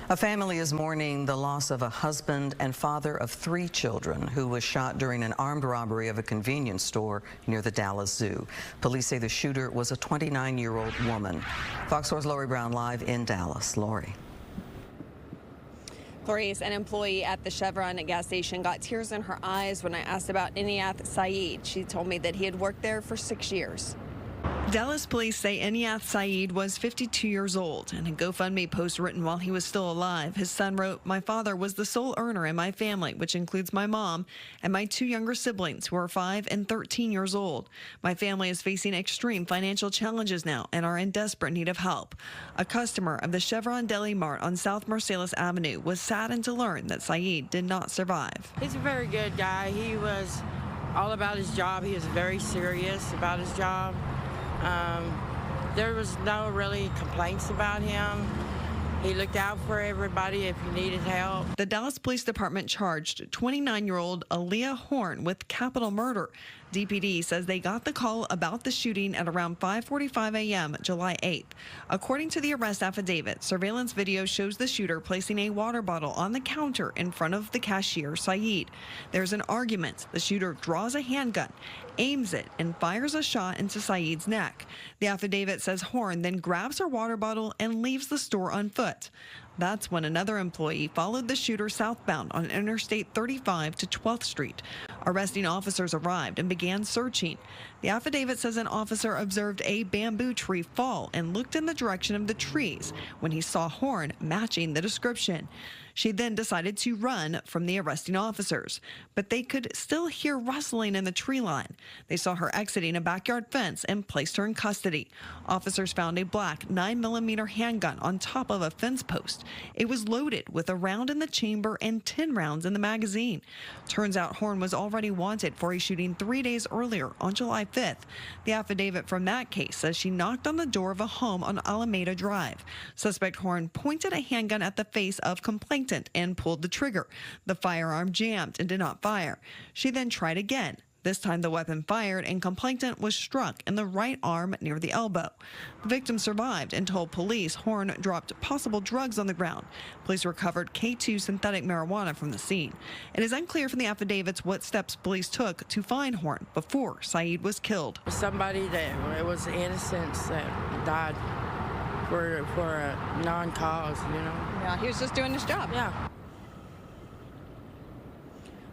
A family is mourning the loss of a husband and father of 3 children who was shot during an armed robbery of a convenience store near the Dallas Zoo. Police say the shooter was a 29-year-old woman. Fox 4's Lori Brown live in Dallas. Lori. Clarice, an employee at the Chevron gas station, got tears in her eyes when I asked about Inniath Saeed. She told me that he had worked there for 6 years. Dallas police say Inniath Saeed was 52 years old. In a GoFundMe post written while he was still alive, his son wrote, "My father was the sole earner in my family, which includes my mom and my 2 younger siblings who are 5 and 13 years old. My family is facing extreme financial challenges now and are in desperate need of help." A customer of the Chevron Deli Mart on South Marsalis Avenue was saddened to learn that Saeed did not survive. He's a very good guy. He was all about his job. He was very serious about his job. There was no really complaints about him. He looked out for everybody if you needed help. The Dallas Police Department charged 29-year-old Aaliyah Horn with capital murder. DPD says they got the call about the shooting at around 5:45 a.m. July 8th. According to the arrest affidavit, surveillance video shows the shooter placing a water bottle on the counter in front of the cashier, Saeed. There's an argument. The shooter draws a handgun, aims it, and fires a shot into Saeed's neck. The affidavit says Horn then grabs her water bottle and leaves the store on foot. That's when another employee followed the shooter southbound on Interstate 35 to 12th Street. Arresting officers arrived and began searching. The affidavit says an officer observed a bamboo tree fall and looked in the direction of the trees when he saw Horn matching the description. She then decided to run from the arresting officers, but they could still hear rustling in the tree line. They saw her exiting a backyard fence and placed her in custody. Officers found a black 9mm handgun on top of a fence post. It was loaded with a round in the chamber and 10 rounds in the magazine. Turns out Horn was already wanted for a shooting 3 days earlier on July 5th. The affidavit from that case says she knocked on the door of a home on Alameda Drive. Suspect Horn pointed a handgun at the face of complainant and pulled the trigger. The firearm jammed and did not fire. She then tried again. This time the weapon fired and complainant was struck in the right arm near the elbow. The victim survived and told police Horn dropped possible drugs on the ground. Police recovered K2 synthetic marijuana from the scene. It is unclear from the affidavits what steps police took to find Horn before Saeed was killed. Somebody that was innocent that died for a non-cause, you know. Yeah, he was just doing his job. Yeah.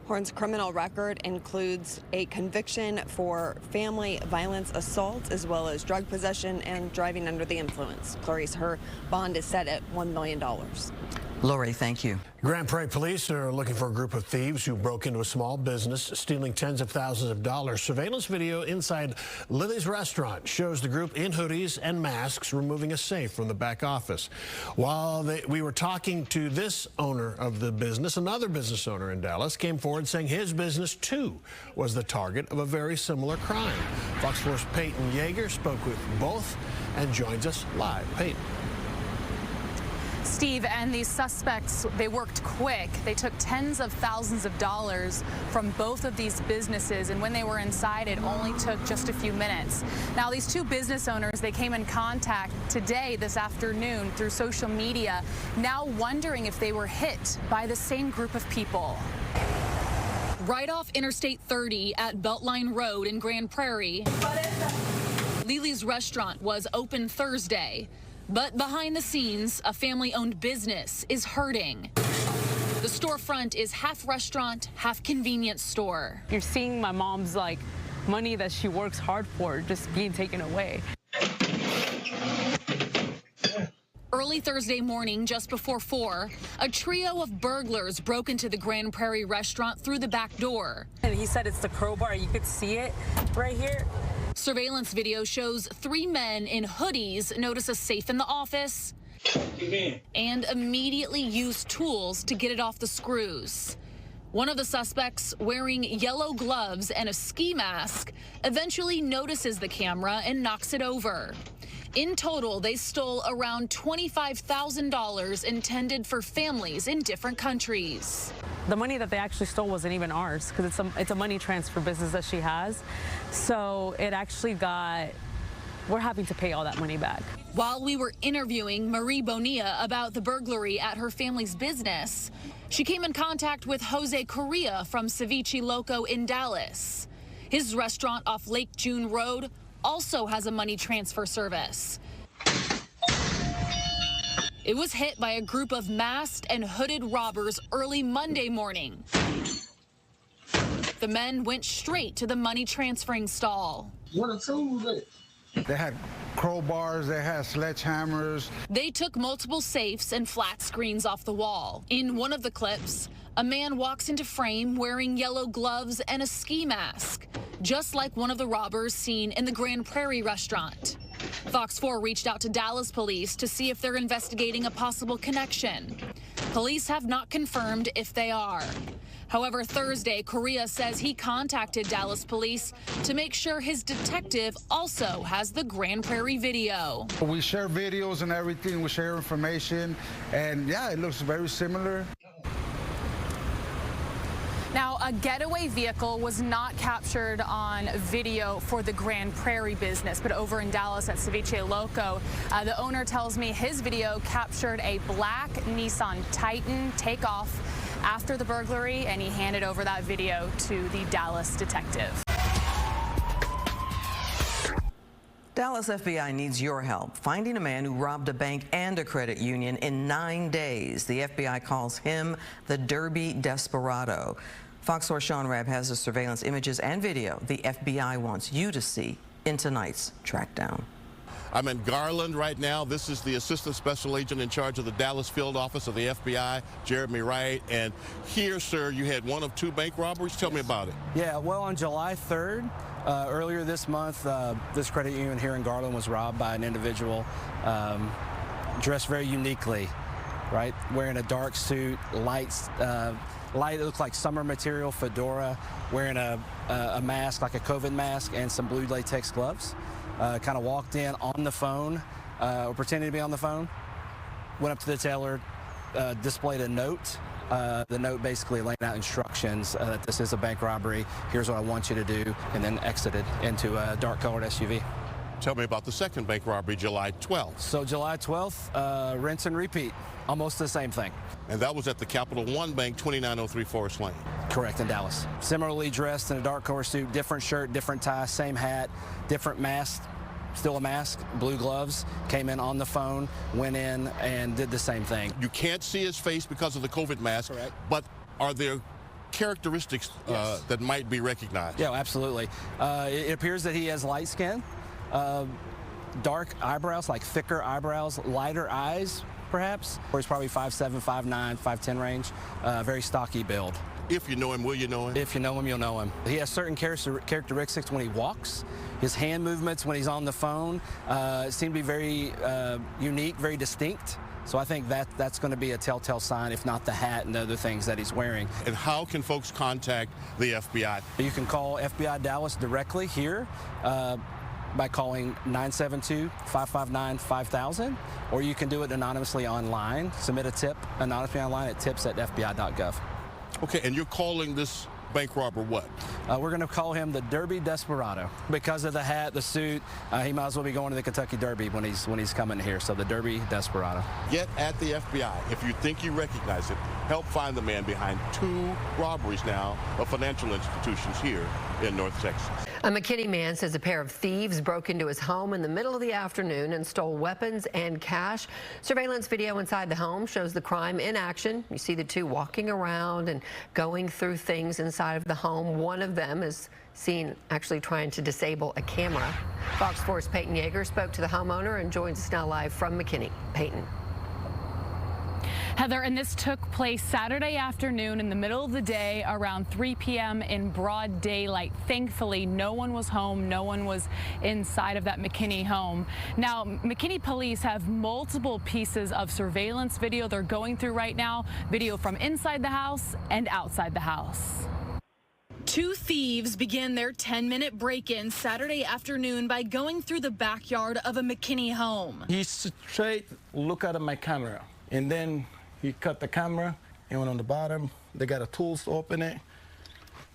Horn's criminal record includes a conviction for family violence assault, as well as drug possession and driving under the influence. Clarice, her bond is set at $1 million. Lori, thank you. Grand Prairie police are looking for a group of thieves who broke into a small business, stealing tens of thousands of dollars. Surveillance video inside Lily's restaurant shows the group in hoodies and masks removing a safe from the back office. While we were talking to this owner of the business, another business owner in Dallas came forward saying his business, too, was the target of a very similar crime. Fox 4's Peyton Yeager spoke with both and joins us live. Peyton. Steve, and these suspects, they worked quick. They took tens of thousands of dollars from both of these businesses, and when they were inside, it only took just a few minutes. Now, these 2 business owners, they came in contact today, this afternoon, through social media, now wondering if they were hit by the same group of people. Right off Interstate 30 at Beltline Road in Grand Prairie, Lily's restaurant was open Thursday. But behind the scenes, a family-owned business is hurting. The storefront is half restaurant, half convenience store. You're seeing my mom's money that she works hard for just being taken away. Early Thursday morning, just before 4, a trio of burglars broke into the Grand Prairie restaurant through the back door. And he said it's the crowbar. You could see it right here. Surveillance video shows 3 men in hoodies notice a safe in the office and immediately use tools to get it off the screws. One of the suspects, wearing yellow gloves and a ski mask, eventually notices the camera and knocks it over. In total, they stole around $25,000 intended for families in different countries. The money that they actually stole wasn't even ours because it's a money transfer business that she has. So it actually got we're having to pay all that money back. While we were interviewing Marie Bonilla about the burglary at her family's business, she came in contact with Jose Correa from Ceviche Loco in Dallas. His restaurant off Lake June Road also has a money transfer service. It was hit by a group of masked and hooded robbers early Monday morning. The men went straight to the money transferring stall. What a tool they had crowbars, they had sledgehammers. They took multiple safes and flat screens off the wall. In one of the clips, a man walks into frame wearing yellow gloves and a ski mask, just like one of the robbers seen in the Grand Prairie restaurant. Fox 4 reached out to Dallas police to see if they're investigating a possible connection. Police have not confirmed if they are. However, Thursday, Correa says he contacted Dallas police to make sure his detective also has the Grand Prairie video. We share videos and everything, we share information, and yeah, it looks very similar. Now, a getaway vehicle was not captured on video for the Grand Prairie business, but over in Dallas at Ceviche Loco, the owner tells me his video captured a black Nissan Titan take off after the burglary, and he handed over that video to the Dallas detective. Dallas FBI needs your help finding a man who robbed a bank and a credit union in 9 days. The FBI calls him the Derby Desperado. Fox 4 Sean Rabb has the surveillance images and video the FBI wants you to see in tonight's trackdown. I'm in Garland right now. This is the Assistant Special Agent in charge of the Dallas Field Office of the FBI, Jeremy Wright. And here, sir, you had one of two bank robberies. Tell me about it. Yeah, well, on July 3rd, earlier this month, this credit union here in Garland was robbed by an individual dressed very uniquely, right? Wearing a dark suit, light, it looked like summer material fedora, wearing a mask, like a COVID mask, and some blue latex gloves. Kind of walked in on the phone, or pretending to be on the phone, went up to the teller, displayed a note. The note basically laying out instructions that this is a bank robbery, here's what I want you to do, and then exited into a dark-colored SUV. Tell me about the second bank robbery, July 12th. So July 12th, rinse and repeat, almost the same thing. And that was at the Capital One Bank, 2903 Forest Lane. Correct, in Dallas. Similarly dressed in a dark color suit, different shirt, different tie, same hat, different mask, still a mask, blue gloves, came in on the phone, went in and did the same thing. You can't see his face because of the COVID mask, correct, but are there characteristics yes, that might be recognized? Yeah, absolutely. It appears that he has light skin, dark eyebrows, like thicker eyebrows, lighter eyes, perhaps. Or he's probably 5'7", 5'9", 5'10" range, very stocky build. If you know him, will you know him? If you know him, you'll know him. He has certain characteristics when he walks. His hand movements when he's on the phone seem to be very unique, very distinct. So I think that's going to be a telltale sign, if not the hat and the other things that he's wearing. And how can folks contact the FBI? You can call FBI Dallas directly here by calling 972-559-5000, or you can do it anonymously online. Submit a tip anonymously online at tips@fbi.gov. Okay, and you're calling this bank robber what? We're going to call him the Derby Desperado. Because of the hat, the suit, he might as well be going to the Kentucky Derby when he's coming here. So the Derby Desperado. Get at the FBI. If you think you recognize it, help find the man behind two robberies now of financial institutions here in North Texas. A McKinney man says a pair of thieves broke into his home in the middle of the afternoon and stole weapons and cash. Surveillance video inside the home shows the crime in action. You see the two walking around and going through things inside of the home. One of them is seen actually trying to disable a camera. Fox 4's Peyton Yeager spoke to the homeowner and joins us now live from McKinney. Peyton. Heather, and this took place Saturday afternoon in the middle of the day around 3 p.m. in broad daylight. Thankfully, no one was home. No one was inside of that McKinney home. Now, McKinney police have multiple pieces of surveillance video they're going through right now. Video from inside the house and outside the house. Two thieves began their 10-minute break-in Saturday afternoon by going through the backyard of a McKinney home. He straight look at my camera, and then he cut the camera and went on the bottom. They got a tools to open it.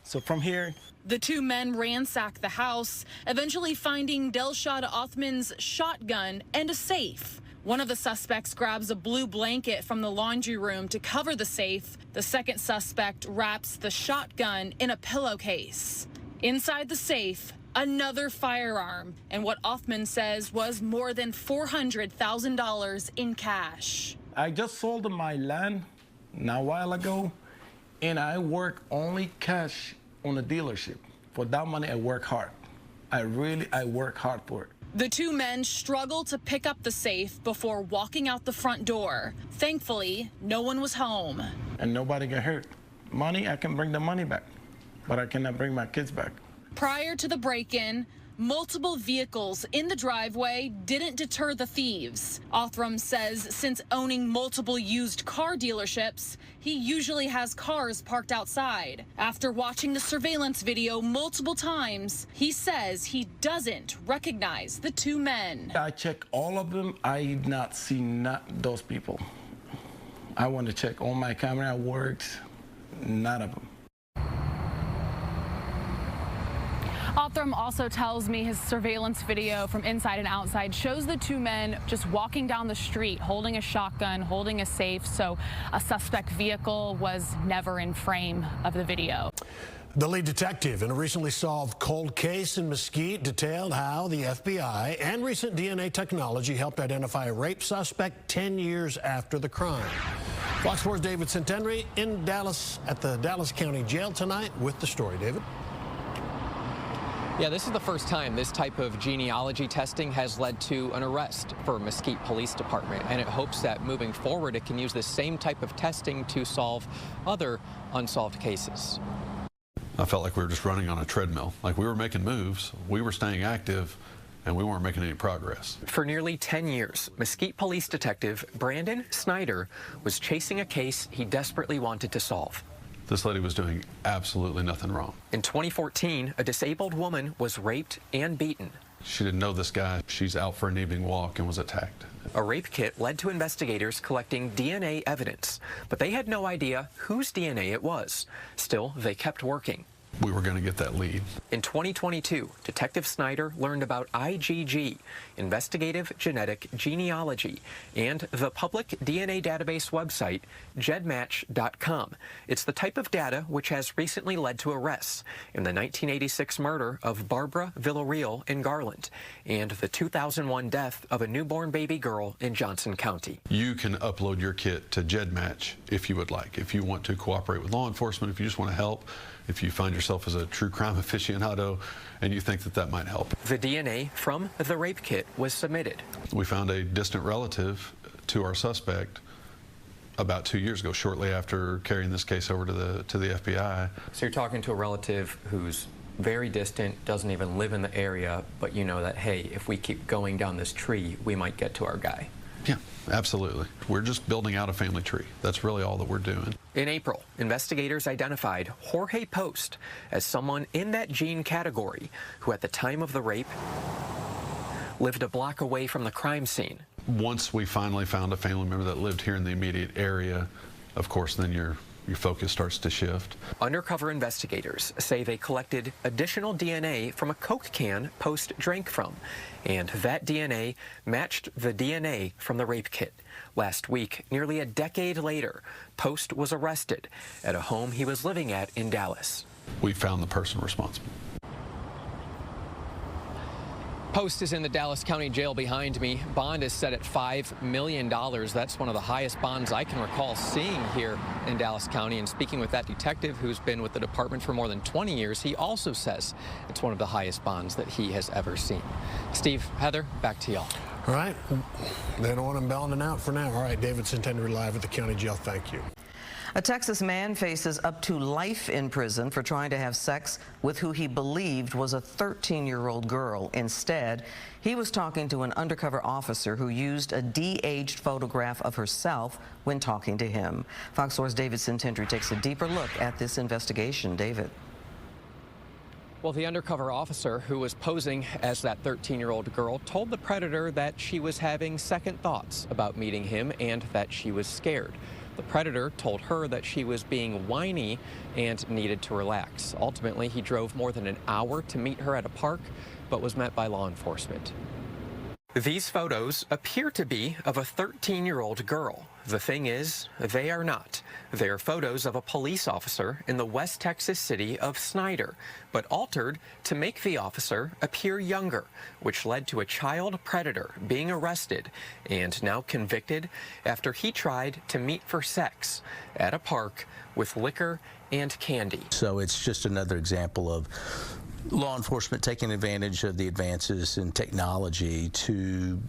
So from here, The two men ransacked the house, eventually finding Delshad Othman's shotgun and a safe. One of the suspects grabs a blue blanket from the laundry room to cover the safe. The second suspect wraps the shotgun in a pillowcase. Inside the safe, another firearm and what Othman says was more than $400,000 in cash. I just sold my land a while ago, and I work only cash on a dealership. For that money, I work hard. I work hard for it. The two men struggled to pick up the safe before walking out the front door. Thankfully, no one was home. And nobody got hurt. Money, I can bring the money back, but I cannot bring my kids back. Prior to the break-in, multiple vehicles in the driveway didn't deter the thieves. Othram says since owning multiple used car dealerships, he usually has cars parked outside. After watching the surveillance video multiple times, he says he doesn't recognize the two men. I check all of them. I did not see those people. I want to check all my camera works, none of them. Othram also tells me his surveillance video from inside and outside shows the two men just walking down the street, holding a shotgun, holding a safe, so a suspect vehicle was never in frame of the video. The lead detective in a recently solved cold case in Mesquite detailed how the FBI and recent DNA technology helped identify a rape suspect 10 years after the crime. Fox 4's David Centenry in Dallas at the Dallas County Jail tonight with the story. David? Yeah, this is the first time this type of genealogy testing has led to an arrest for Mesquite Police Department, and it hopes that moving forward it can use the same type of testing to solve other unsolved cases. I felt like we were just running on a treadmill, like we were making moves, we were staying active, and we weren't making any progress. For nearly 10 years, Mesquite Police Detective Brandon Snyder was chasing a case he desperately wanted to solve. This lady was doing absolutely nothing wrong. In 2014, a disabled woman was raped and beaten. She didn't know this guy. She's out for an evening walk and was attacked. A rape kit led to investigators collecting DNA evidence, but they had no idea whose DNA it was. Still, they kept working. We were going to get that lead. In 2022, Detective Snyder learned about IgG, Investigative Genetic Genealogy, and the public DNA database website, gedmatch.com. It's the type of data which has recently led to arrests in the 1986 murder of Barbara Villarreal in Garland and the 2001 death of a newborn baby girl in Johnson County. You can upload your kit to GEDmatch if you would like. If you want to cooperate with law enforcement, if you just want to help, if you find yourself as a true crime aficionado and you think that that might help. The DNA from the rape kit was submitted. We found a distant relative to our suspect about 2 years ago, shortly after carrying this case over to the FBI. So you're talking to a relative who's very distant, doesn't even live in the area, but you know that, hey, if we keep going down this tree, we might get to our guy. Yeah, absolutely. We're just building out a family tree. That's really all that we're doing. In April, investigators identified Jorge Post as someone in that gene category who at the time of the rape lived a block away from the crime scene. Once we finally found a family member that lived here in the immediate area, of course, then your focus starts to shift. Undercover investigators say they collected additional DNA from a Coke can Post drank from, and that DNA matched the DNA from the rape kit. Last week, nearly a decade later, Post was arrested at a home he was living at in Dallas. We found the person responsible. Post is in the Dallas County Jail behind me. Bond is set at $5 million. That's one of the highest bonds I can recall seeing here in Dallas County. And speaking with that detective who's been with the department for more than 20 years, he also says it's one of the highest bonds that he has ever seen. Steve, Heather, back to y'all. All right. They don't want him bailing out for now. All right, David Centenry live at the county jail. Thank you. A Texas man faces up to life in prison for trying to have sex with who he believed was a 13-year-old girl. Instead, he was talking to an undercover officer who used a de-aged photograph of herself when talking to him. Fox 4's David Centenry takes a deeper look at this investigation. David. Well, the undercover officer who was posing as that 13-year-old girl told the predator that she was having second thoughts about meeting him and that she was scared. The predator told her that she was being whiny and needed to relax. Ultimately, he drove more than an hour to meet her at a park, but was met by law enforcement. These photos appear to be of a 13-year-old girl. The thing is, they are not. They are photos of a police officer in the West Texas city of Snyder, but altered to make the officer appear younger, which led to a child predator being arrested and now convicted after he tried to meet for sex at a park with liquor and candy. So it's just another example of law enforcement taking advantage of the advances in technology to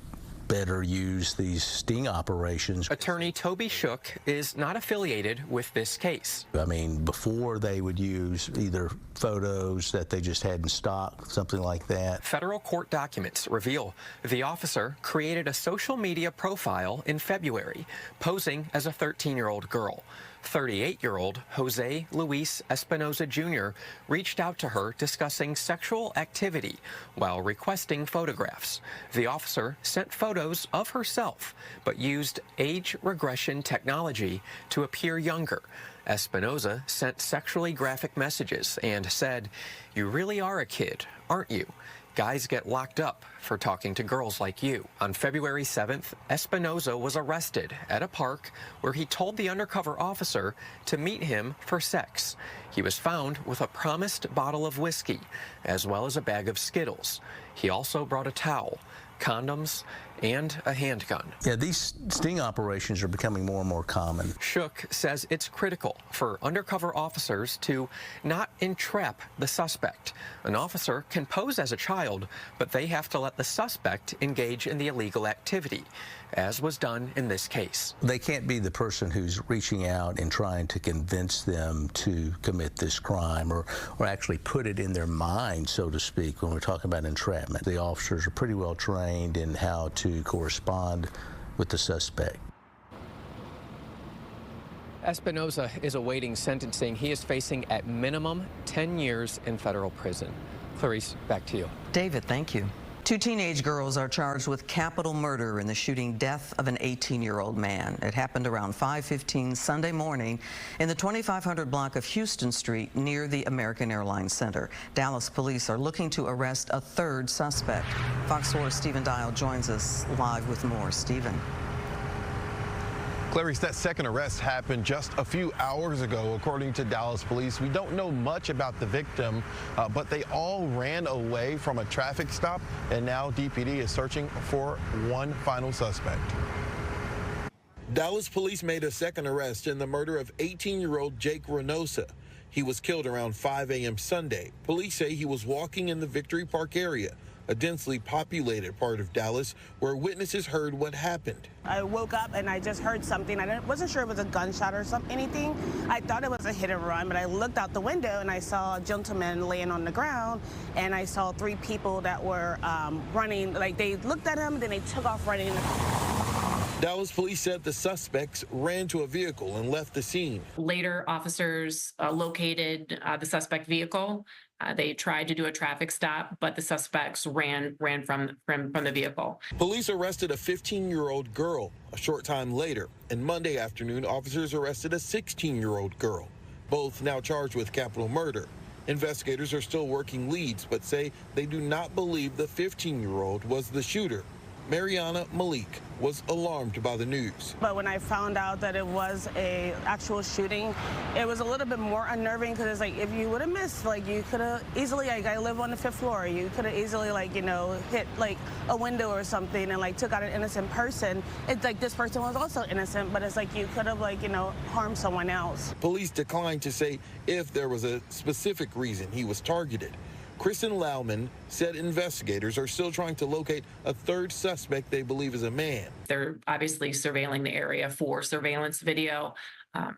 better use these sting operations. Attorney Toby Shook is not affiliated with this case. I mean, before they would use either photos that they just had in stock, something like that. Federal court documents reveal the officer created a social media profile in February, posing as a 13-year-old girl. 38-year-old Jose Luis Espinoza Jr. reached out to her discussing sexual activity while requesting photographs. The officer sent photos of herself, but used age regression technology to appear younger. Espinoza sent sexually graphic messages and said, "You really are a kid, aren't you? Guys get locked up for talking to girls like you." On February 7th, Espinoza was arrested at a park where he told the undercover officer to meet him for sex. He was found with a promised bottle of whiskey, as well as a bag of Skittles. He also brought a towel, condoms, and a handgun. Yeah, these sting operations are becoming more and more common. Shook says it's critical for undercover officers to not entrap the suspect. An officer can pose as a child, but they have to let the suspect engage in the illegal activity, as was done in this case. They can't be the person who's reaching out and trying to convince them to commit this crime or actually put it in their mind, so to speak, when we're talking about entrapment. The officers are pretty well trained in how to correspond with the suspect. Espinoza is awaiting sentencing. He is facing at minimum 10 years in federal prison. Clarice, back to you. David, thank you. Two teenage girls are charged with capital murder in the shooting death of an 18-year-old man. It happened around 5:15 Sunday morning in the 2500 block of Houston Street near the American Airlines Center. Dallas police are looking to arrest a third suspect. Fox 4's Stephen Dial joins us live with more. Stephen. Clarice, that second arrest happened just a few hours ago, according to Dallas police. We don't know much about the victim, but they all ran away from a traffic stop, and now DPD is searching for one final suspect. Dallas police made a second arrest in the murder of 18-year-old Jake Reynosa. He was killed around 5 a.m. Sunday. Police say he was walking in the Victory Park area, a densely populated part of Dallas where witnesses heard what happened. I woke up and I just heard something. I wasn't sure it was a gunshot or anything. I thought it was a hit and run, but I looked out the window and I saw a gentleman laying on the ground, and I saw three people that were running. Like, they looked at him, then they took off running. Dallas police said the suspects ran to a vehicle and left the scene. Later, officers located the suspect vehicle. They tried to do a traffic stop, but the suspects ran from the vehicle. Police arrested a 15-year-old girl a short time later, and Monday afternoon, officers arrested a 16-year-old girl, both now charged with capital murder. Investigators are still working leads, but say they do not believe the 15-year-old was the shooter. Mariana Malik was alarmed by the news. But when I found out that it was an actual shooting, it was a little bit more unnerving, because it's like, if you would have missed, like, you could have easily, like, I live on the 5th floor, you could have easily, like, you know, hit like a window or something and like took out an innocent person. It's like this person was also innocent, but it's like you could have, like, you know, harmed someone else. Police declined to say if there was a specific reason he was targeted. Kristen Lauman said investigators are still trying to locate a third suspect they believe is a man. They're obviously surveilling the area for surveillance video,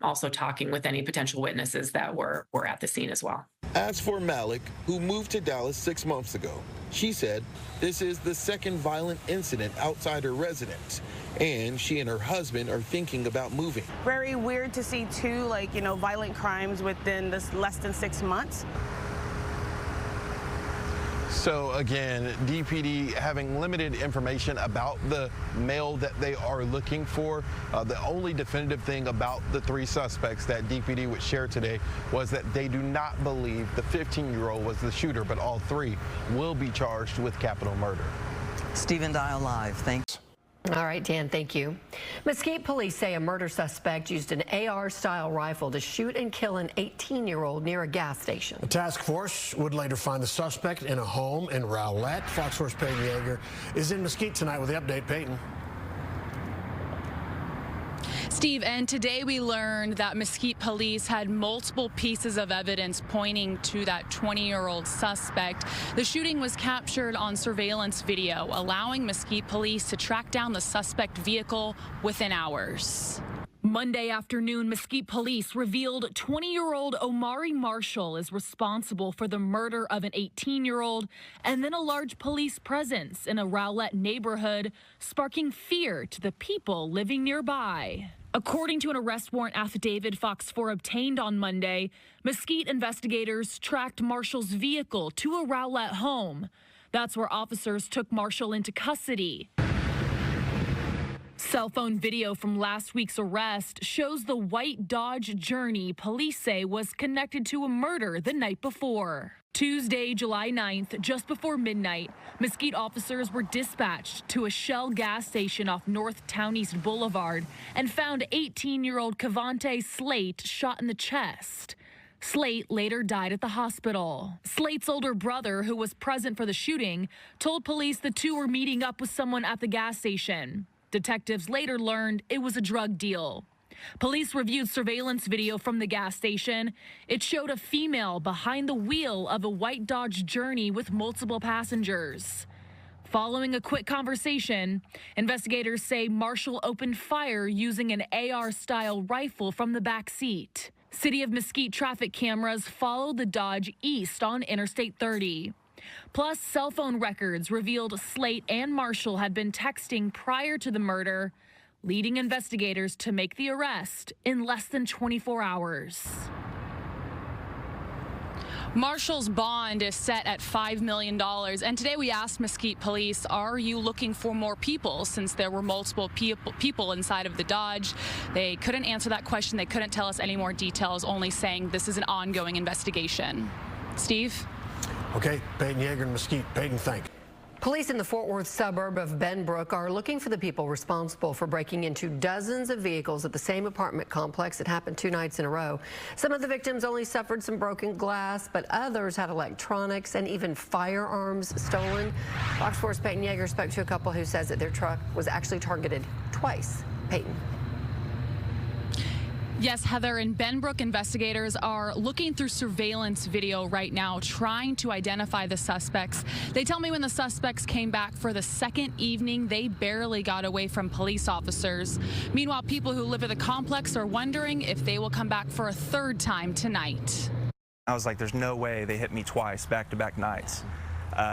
also talking with any potential witnesses that were at the scene as well. As for Malik, who moved to Dallas 6 months ago, she said this is the second violent incident outside her residence, and she and her husband are thinking about moving. Very weird to see two, like, you know, violent crimes within this less than 6 months. So again, DPD having limited information about the male that they are looking for. The only definitive thing about the 3 suspects that DPD would share today was that they do not believe the 15-year-old was the shooter, but all 3 will be charged with capital murder. Stephen Dial Live. Thanks. All right, Dan, thank you. Mesquite police say a murder suspect used an AR-style rifle to shoot and kill an 18-year-old near a gas station. A task force would later find the suspect in a home in Rowlett. Fox 4's Peyton Yeager is in Mesquite tonight with the update. Peyton. Steve, and today we learned that Mesquite police had multiple pieces of evidence pointing to that 20-year-old suspect. The shooting was captured on surveillance video, allowing Mesquite police to track down the suspect vehicle within hours. Monday afternoon, Mesquite police revealed 20-year-old Omari Marshall is responsible for the murder of an 18-year-old and then a large police presence in a Rowlett neighborhood, sparking fear to the people living nearby. According to an arrest warrant affidavit Fox 4 obtained on Monday, Mesquite investigators tracked Marshall's vehicle to a Rowlett home. That's where officers took Marshall into custody. Cell phone video from last week's arrest shows the white Dodge Journey police say was connected to a murder the night before. Tuesday, July 9th, just before midnight, Mesquite officers were dispatched to a Shell gas station off North Town East Boulevard and found 18-year-old Cavante Slate shot in the chest. Slate later died at the hospital. Slate's older brother, who was present for the shooting, told police the two were meeting up with someone at the gas station. Detectives later learned it was a drug deal. Police reviewed surveillance video from the gas station. It showed a female behind the wheel of a white Dodge Journey with multiple passengers. Following a quick conversation, investigators say Marshall opened fire using an AR-style rifle from the back seat. City of Mesquite traffic cameras followed the Dodge east on Interstate 30. Plus, cell phone records revealed Slate and Marshall had been texting prior to the murder, leading investigators to make the arrest in less than 24 hours. Marshall's bond is set at $5 million, and today we asked Mesquite police, are you looking for more people, since there were multiple people inside of the Dodge? They couldn't answer that question. They couldn't tell us any more details, only saying this is an ongoing investigation. Steve? Okay, Peyton Yeager in Mesquite. Peyton, thank you. Police in the Fort Worth suburb of Benbrook are looking for the people responsible for breaking into dozens of vehicles at the same apartment complex. It happened 2 nights in a row. Some of the victims only suffered some broken glass, but others had electronics and even firearms stolen. Fox 4's Peyton Yeager spoke to a couple who says that their truck was actually targeted twice. Peyton. Yes, Heather, and Benbrook investigators are looking through surveillance video right now, trying to identify the suspects. They tell me when the suspects came back for the second evening, they barely got away from police officers. Meanwhile, people who live at the complex are wondering if they will come back for a third time tonight. I was like, there's no way they hit me twice back-to-back nights.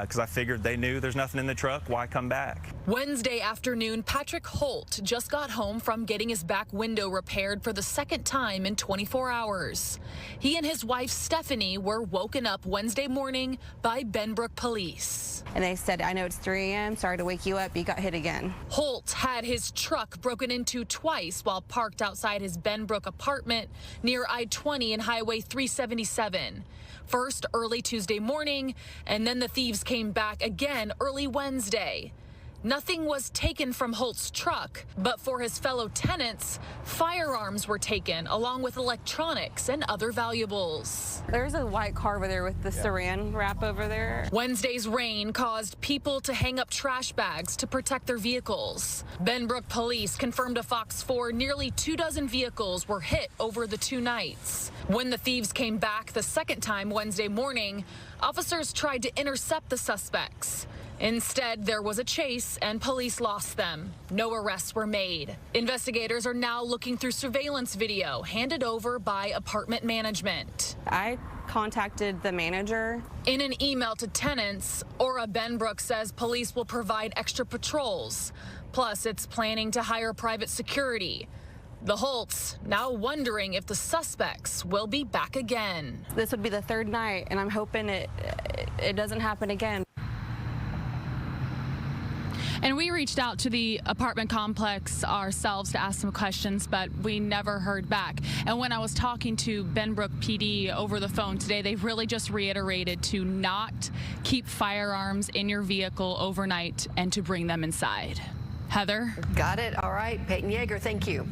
Because I figured they knew there's nothing in the truck, why come back? Wednesday afternoon, Patrick Holt just got home from getting his back window repaired for the second time in 24 hours. He and his wife, Stephanie, were woken up Wednesday morning by Benbrook police. And they said, I know it's 3 a.m., sorry to wake you up, you got hit again. Holt had his truck broken into twice while parked outside his Benbrook apartment near I-20 and Highway 377. First early Tuesday morning, and then the thieves came back again early Wednesday. Nothing was taken from Holt's truck, but for his fellow tenants, firearms were taken along with electronics and other valuables. There's a white car over there with the saran wrap over there. Wednesday's rain caused people to hang up trash bags to protect their vehicles. Benbrook police confirmed to Fox 4 nearly 24 vehicles were hit over the 2 nights. When the thieves came back the second time Wednesday morning, officers tried to intercept the suspects. Instead, there was a chase and police lost them. No arrests were made. Investigators are now looking through surveillance video handed over by apartment management. I contacted the manager. In an email to tenants, Ora Benbrook says police will provide extra patrols. Plus, it's planning to hire private security. The Holts now wondering if the suspects will be back again. This would be the 3rd night, and I'm hoping it doesn't happen again. And we reached out to the apartment complex ourselves to ask some questions, but we never heard back. And when I was talking to Benbrook PD over the phone today, they really just reiterated to not keep firearms in your vehicle overnight and to bring them inside. Heather? Got it. All right. Peyton Yeager, thank you.